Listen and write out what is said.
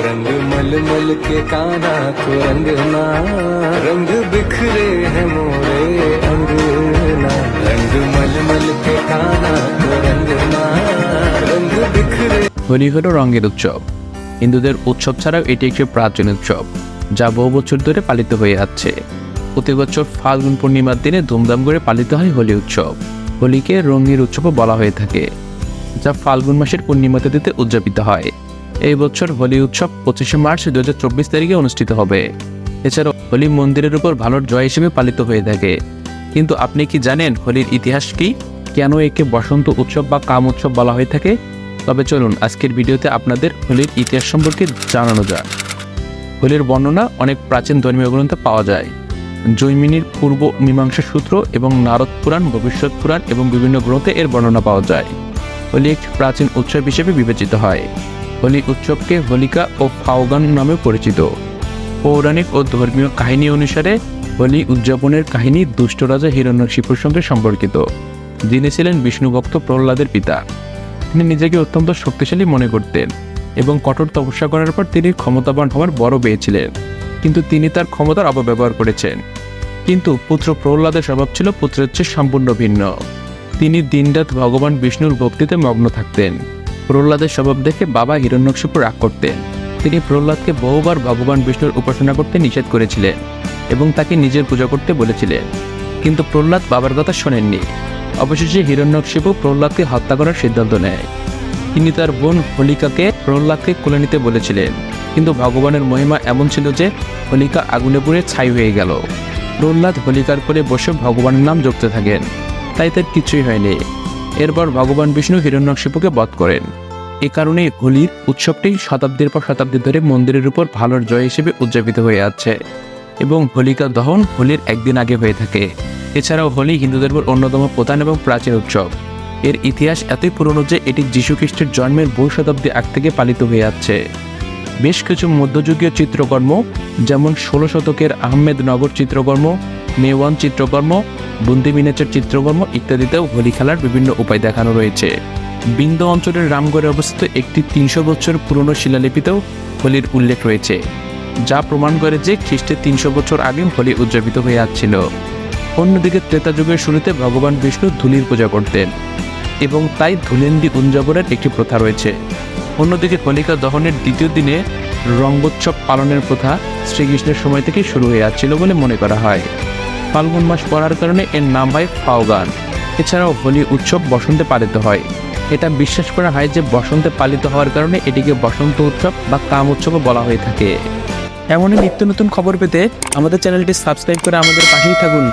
रंग मल मल के काना को रंगना, रंग बिखरे हैं मोरे अंगना, रंग मल मल के काना को रंगना, रंग बिखरे। হোলি হলো রঙের উৎসব। হিন্দুদের উৎসব ছাড়াও এটি একটি প্রাচীন উৎসব যা বহু বছর ধরে পালিত হয়ে আসছে। প্রতি বছর ফাল্গুন পূর্ণিমার দিনে ধুমধাম করে পালিত হয় হোলি উৎসব। হোলিকে রঙের উৎসবও বলা হয়ে থাকে, যা ফাল্গুন মাসের পূর্ণিমা তিথিতে উদযাপিত হয়। এই বছর হোলি উৎসব 25শে মার্চ 2024 তারিখে অনুষ্ঠিত হবে। এছাড়াও হোলি মন্দিরের উপর ভালোর জয় হিসেবে পালিত হয়ে থাকে। কিন্তু আপনি কি জানেন হোলির ইতিহাস কি? কেন একে বসন্ত উৎসব বা কাম উৎসব বলা হয়ে থাকে? তবে চলুন আজকের ভিডিওতে আপনাদের হোলির ইতিহাস সম্পর্কে জানানো যাক। হোলির বর্ণনা অনেক প্রাচীন ধর্মীয় গ্রন্থে পাওয়া যায়। জৈমিনীর পূর্ব মীমাংসা সূত্র এবং নারদ পুরাণ, ভবিষ্যৎ পুরাণ এবং বিভিন্ন গ্রন্থে এর বর্ণনা পাওয়া যায়। হোলি একটি প্রাচীন উৎসব হিসেবে বিবেচিত হয়। হোলি উৎসবকে হোলিকা ও ফাল্গুন নামে পরিচিত। পৌরাণিক ও ধর্মীয় কাহিনী অনুসারে হোলি উদযাপনের কাহিনী দুষ্ট রাজা হিরণ্যকশিপুর সঙ্গে সম্পর্কিত, যিনি ছিলেন বিষ্ণুভক্ত প্রহ্লাদের পিতা। তিনি নিজেকে অত্যন্ত শক্তিশালী মনে করতেন এবং কঠোর তপস্যা করার পর তিনি ক্ষমতাবান হওয়ার বড় পেয়েছিলেন, কিন্তু তিনি তার ক্ষমতার অপব্যবহার করেছেন। কিন্তু পুত্র প্রহ্লাদের স্বভাব ছিল পুত্রের চেয়ে সম্পূর্ণ ভিন্ন। তিনি দিনরাত ভগবান বিষ্ণুর ভক্তিতে মগ্ন থাকতেন। প্রহ্লাদের স্বভাব দেখে বাবা হিরণ্যকশিপু রাগ করতেন। তিনি প্রহ্লাদকে বহুবার ভগবান বিষ্ণুর উপাসনা করতে নিষেধ করেছিলেন এবং তাকে নিজের পূজা করতে বলেছিলেন, কিন্তু প্রহ্লাদ বাবার কথা শোনেননি। অবশেষে হিরণ্যকশিপু প্রহ্লাদকে হত্যা করার সিদ্ধান্ত নেয়। তিনি তার বোন হোলিকাকে প্রহ্লাদকে কোলে নিতে বলেছিলেন, কিন্তু ভগবানের মহিমা এমন ছিল যে হোলিকা আগুনে পুড়ে ছাই হয়ে গেল। প্রহ্লাদ হোলিকার কোলে বসে ভগবানের নাম জপতে থাকেন, তাই তার কিছুই হয়নি। এরপর ভগবান বিষ্ণু হিরণ্যকশিপুকে বধ করেন। এ কারণেই হোলির উৎসবটি শতাব্দীর পর শতাব্দী ধরে মন্দিরের উপর ভালোর জয় হিসেবে উদযাপিত হয়ে আছে এবং হোলিকা দহন হোলির একদিন আগে হয়ে থাকে। এছাড়াও হোলি হিন্দুদের অন্যতম প্রধান এবং প্রাচীন উৎসব। এর ইতিহাস এতই পুরনো যে এটি যীশু খ্রিস্টের জন্মের বহু শতাব্দী আগ থেকে পালিত হয়ে আসছে। বেশ কিছু মধ্যযুগীয় চিত্রকর্ম, যেমন 16 শতকের আহমেদনগর চিত্রকর্ম, মেওয়ান চিত্রকর্ম, বুন্দি মিনিয়েচার চিত্রকর্ম ইত্যাদিতেও হোলি খেলার বিভিন্ন উপায় দেখানো রয়েছে। বিন্ধ্য অঞ্চলের রামগড়ে অবস্থিত একটি 300 বছর পুরনো শিলালিপিতেও হোলির উল্লেখ রয়েছে, যা প্রমাণ করে যে খ্রিস্টের 300 বছর আগে হোলি উদযাপিত হয়ে আসছিল। অন্যদিকে ত্রেতা যুগের শুরুতে ভগবান বিষ্ণু ধুলির পূজা করতেন এবং তাই ধুলেন্দি উদযাপনের একটি প্রথা রয়েছে। অন্যদিকে হোলিকা দহনের দ্বিতীয় দিনে রঙ্গোৎসব পালনের প্রথা শ্রীকৃষ্ণের সময় থেকে শুরু হয়ে আসছিল বলে মনে করা হয়। ফাল্গুন মাস পড়ার কারণে এর নাম হয় ফাল্গুন। এছাড়াও হোলি উৎসব বসন্তে পালিত হয়। এটা বিশ্বাস করা হয় যে বসন্তে পালিত হওয়ার কারণে এটিকে বসন্ত উৎসব বা কাম উৎসবও বলা হয়ে থাকে। এমনই নিত্য নতুন খবর পেতে আমাদের চ্যানেলটি সাবস্ক্রাইব করে আমাদের পাশেই থাকুন।